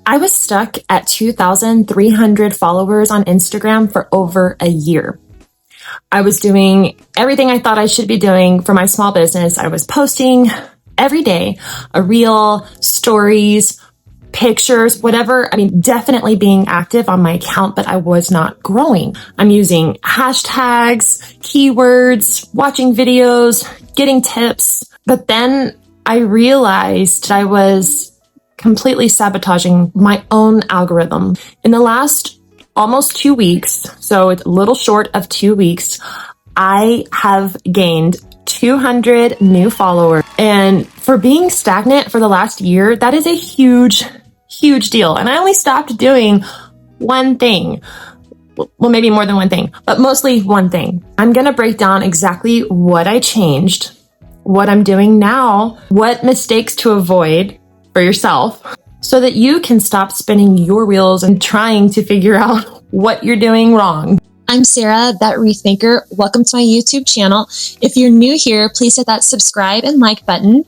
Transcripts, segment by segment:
I was stuck at 2,300 followers on Instagram for over a year. I was doing everything I thought I should be doing for my small business. I was posting every day, a reel, stories, pictures, whatever. I mean, definitely being active on my account, but I was not growing. I'm using hashtags, keywords, watching videos, getting tips. But then I realized I was completely sabotaging my own algorithm. In the last almost 2 weeks, so it's a little short of 2 weeks, I have gained 200 new followers. And for being stagnant for the last year, that is a huge deal. And I only stopped doing one thing. Well, maybe more than one thing, but mostly one thing. I'm going to break down exactly what I changed, what I'm doing now, what mistakes to avoid for yourself so that you can stop spinning your wheels and trying to figure out what you're doing wrong. I'm Sarah, that rethinker. Welcome to my YouTube channel. If you're new here, please hit that subscribe and like button,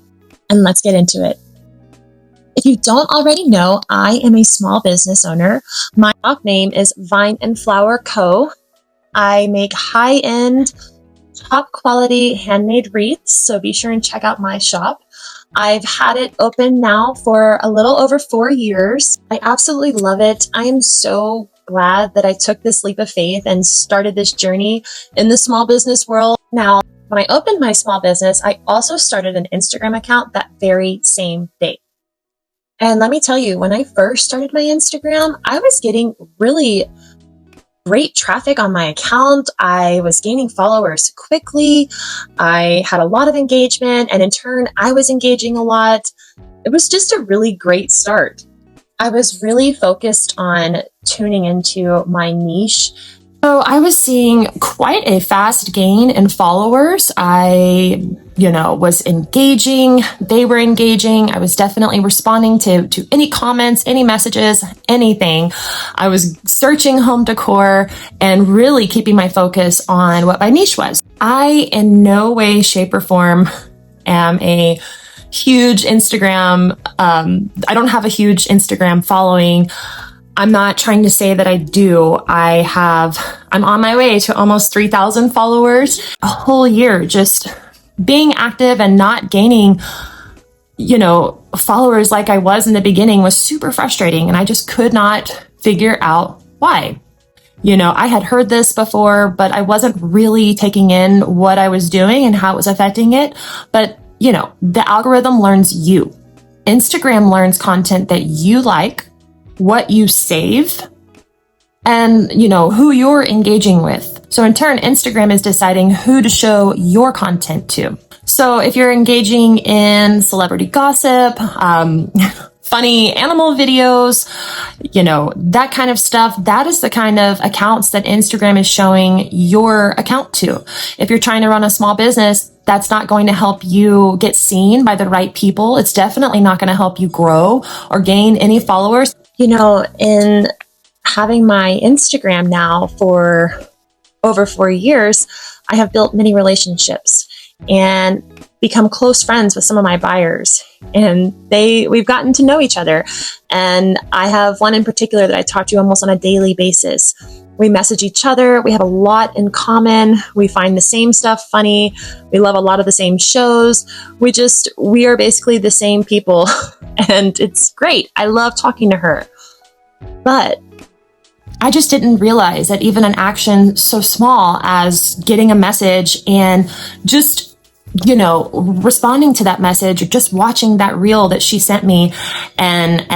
and let's get into it. If you don't already know, I am a small business owner. My shop name is Vine and Flower Co. I make high-end, top quality handmade wreaths, so be sure and check out my shop. I've had it open now for a little over 4 years. I absolutely love it. I am so glad that I took this leap of faith and started this journey in the small business world. Now, when I opened my small business, I also started an Instagram account that very same day. And let me tell you, when I first started my Instagram, I was getting really great traffic on my account. I was gaining followers quickly. I had a lot of engagement, and in turn, I was engaging a lot. It was just a really great start. I was really focused on tuning into my niche. So I was seeing quite a fast gain in followers. I, was engaging. They were engaging. I was definitely responding to any comments, any messages, anything. I was searching home decor and really keeping my focus on what my niche was. I, in no way, shape, or form, am a huge Instagram. I don't have a huge Instagram following. I'm not trying to say that I do. I'm on my way to almost 3,000 followers. A whole year just being active and not gaining, followers like I was in the beginning was super frustrating. And I just could not figure out why. I had heard this before, but I wasn't really taking in what I was doing and how it was affecting it. But, the algorithm learns you. Instagram learns content that you like, what you save, and who you're engaging with. So in turn, Instagram is deciding who to show your content to. So if you're engaging in celebrity gossip, funny animal videos, that kind of stuff, that is the kind of accounts that Instagram is showing your account to. If you're trying to run a small business, that's not going to help you get seen by the right people. It's definitely not going to help you grow or gain any followers. In having my Instagram now for over 4 years, I have built many relationships and become close friends with some of my buyers, and we've gotten to know each other. And I have one in particular that I talk to almost on a daily basis. We message each other. We have a lot in common. We find the same stuff funny. We love a lot of the same shows. We are basically the same people, and it's great. I love talking to her. But I just didn't realize that even an action so small as getting a message and just, responding to that message, or just watching that reel that she sent me and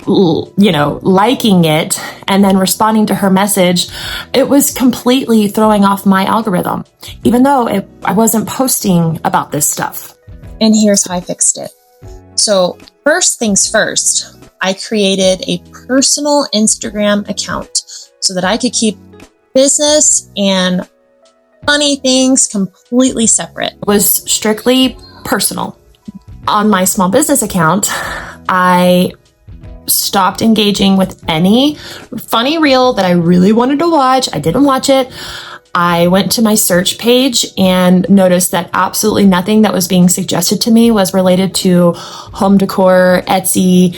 liking it and then responding to her message, it was completely throwing off my algorithm, even though I wasn't posting about this stuff. And here's how I fixed it. So first things first, I created a personal Instagram account so that I could keep business and funny things completely separate. It was strictly personal. On my small business account, I stopped engaging with any funny reel that I really wanted to watch. I didn't watch it. I went to my search page and noticed that absolutely nothing that was being suggested to me was related to home decor, Etsy,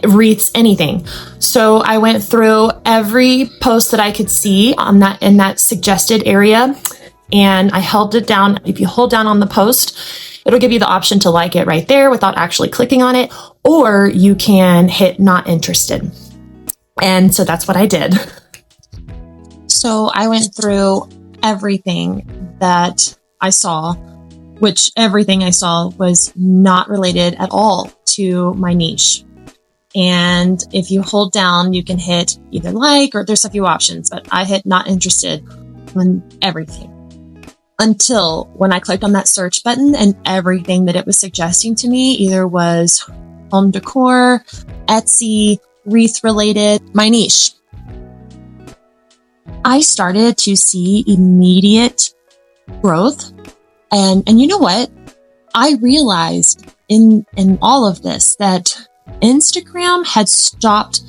wreaths, anything. So I went through every post that I could see on that in that suggested area, and I held it down. If you hold down on the post, it'll give you the option to like it right there without actually clicking on it, or you can hit not interested. And so that's what I did. So I went through everything that I saw, which everything I saw was not related at all to my niche. And if you hold down, you can hit either like, or there's a few options, but I hit not interested on everything. Until when I clicked on that search button, and everything that it was suggesting to me either was home decor, Etsy, wreath related, my niche. I started to see immediate growth. And you know what? I realized in all of this that Instagram had stopped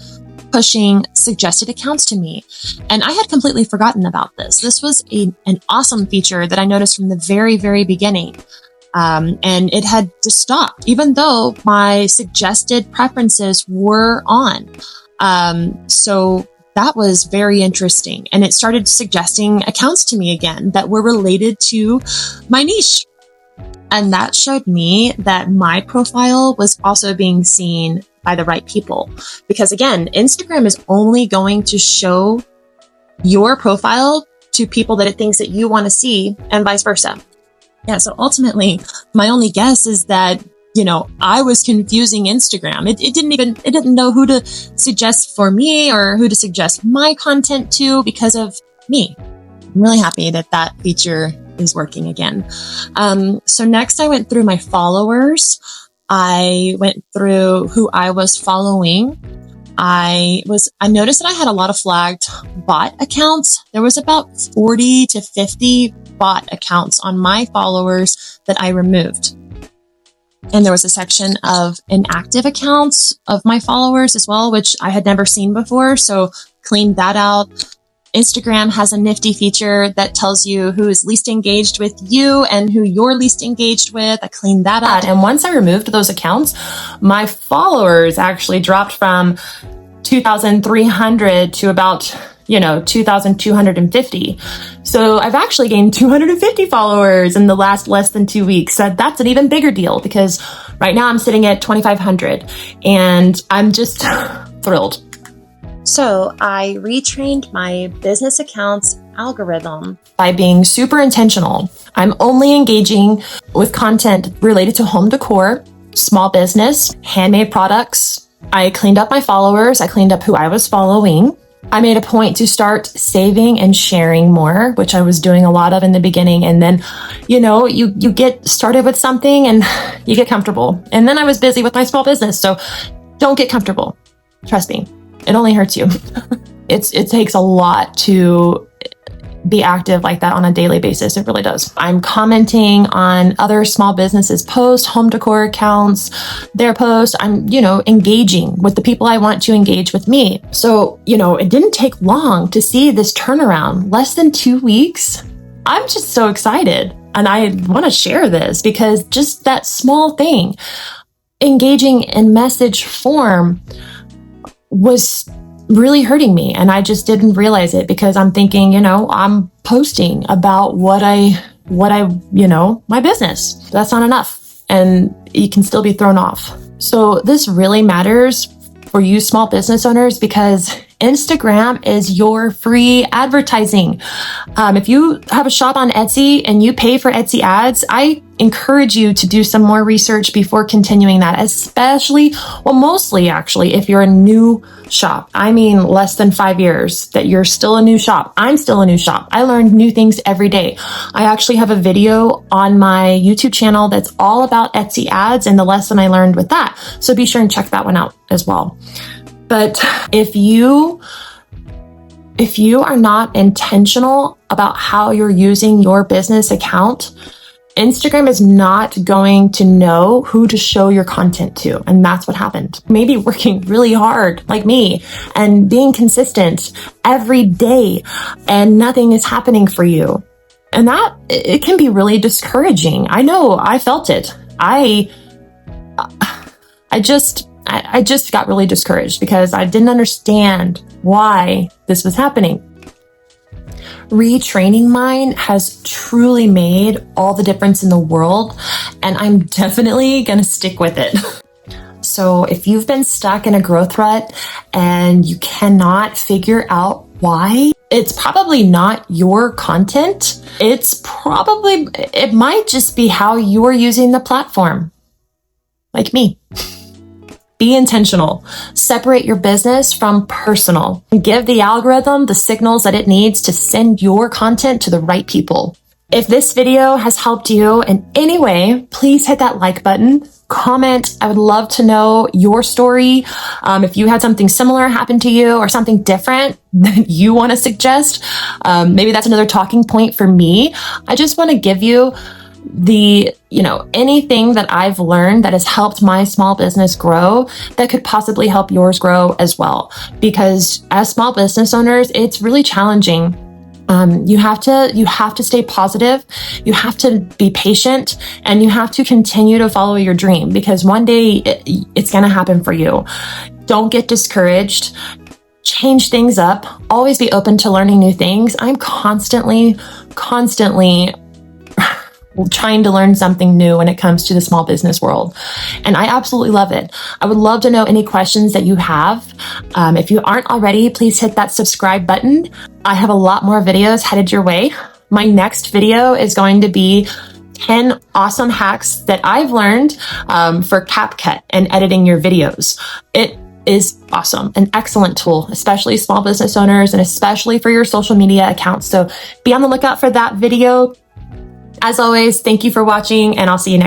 pushing suggested accounts to me. And I had completely forgotten about this. This was an awesome feature that I noticed from the very, very beginning. And it had just stopped, even though my suggested preferences were on. So that was very interesting. And it started suggesting accounts to me again that were related to my niche. And that showed me that my profile was also being seen by the right people. Because again, Instagram is only going to show your profile to people that it thinks that you want to see, and vice versa. Yeah, so ultimately, my only guess is that, I was confusing Instagram. It didn't know who to suggest for me or who to suggest my content to because of me. I'm really happy that that feature is working again. So next I went through my followers. I went through who I was following. I noticed that I had a lot of flagged bot accounts. There was about 40 to 50 bot accounts on my followers that I removed. And there was a section of inactive accounts of my followers as well, which I had never seen before. So cleaned that out. Instagram has a nifty feature that tells you who is least engaged with you and who you're least engaged with. I cleaned that out. And once I removed those accounts, my followers actually dropped from 2,300 to about 2,250. So I've actually gained 250 followers in the last less than 2 weeks. That's an even bigger deal because right now I'm sitting at 2,500 and I'm just thrilled. So I retrained my business accounts algorithm by being super intentional. I'm only engaging with content related to home decor, small business, handmade products. I cleaned up my followers. I cleaned up who I was following. I made a point to start saving and sharing more, which I was doing a lot of in the beginning. And then, you get started with something and you get comfortable. And then I was busy with my small business. So don't get comfortable. Trust me, it only hurts you. It takes a lot to be active like that on a daily basis. It really does. I'm commenting on other small businesses' posts, home decor accounts, their posts. I'm, engaging with the people I want to engage with me. So, it didn't take long to see this turnaround, less than 2 weeks. I'm just so excited. And I want to share this because just that small thing, engaging in message form, was really hurting me. And I just didn't realize it because I'm thinking, I'm posting about what I, my business. That's not enough. And you can still be thrown off. So this really matters for you small business owners because Instagram is your free advertising. If you have a shop on Etsy and you pay for Etsy ads, I encourage you to do some more research before continuing that, mostly actually, if you're a new shop. I mean, less than 5 years that you're still a new shop. I'm still a new shop. I learn new things every day. I actually have a video on my YouTube channel that's all about Etsy ads and the lesson I learned with that. So be sure and check that one out as well. But if you are not intentional about how you're using your business account, Instagram is not going to know who to show your content to. And that's what happened. Maybe working really hard like me and being consistent every day and nothing is happening for you. And that it can be really discouraging. I know I felt it. I I just got really discouraged because I didn't understand why this was happening. Retraining mine has truly made all the difference in the world, and I'm definitely going to stick with it. So if you've been stuck in a growth rut and you cannot figure out why, it's probably not your content. It might just be how you're using the platform. Like me. Be intentional. Separate your business from personal. Give the algorithm the signals that it needs to send your content to the right people. If this video has helped you in any way, please hit that like button. Comment. I would love to know your story. If you had something similar happen to you or something different that you want to suggest, maybe that's another talking point for me. I just want to give you anything that I've learned that has helped my small business grow that could possibly help yours grow as well. Because as small business owners, it's really challenging. You have to stay positive. You have to be patient, and you have to continue to follow your dream, because one day it's going to happen for you. Don't get discouraged. Change things up. Always be open to learning new things. I'm constantly trying to learn something new when it comes to the small business world. And I absolutely love it. I would love to know any questions that you have. If you aren't already, please hit that subscribe button. I have a lot more videos headed your way. My next video is going to be 10 awesome hacks that I've learned for CapCut and editing your videos. It is awesome, an excellent tool, especially small business owners and especially for your social media accounts. So be on the lookout for that video. As always, thank you for watching, and I'll see you next time.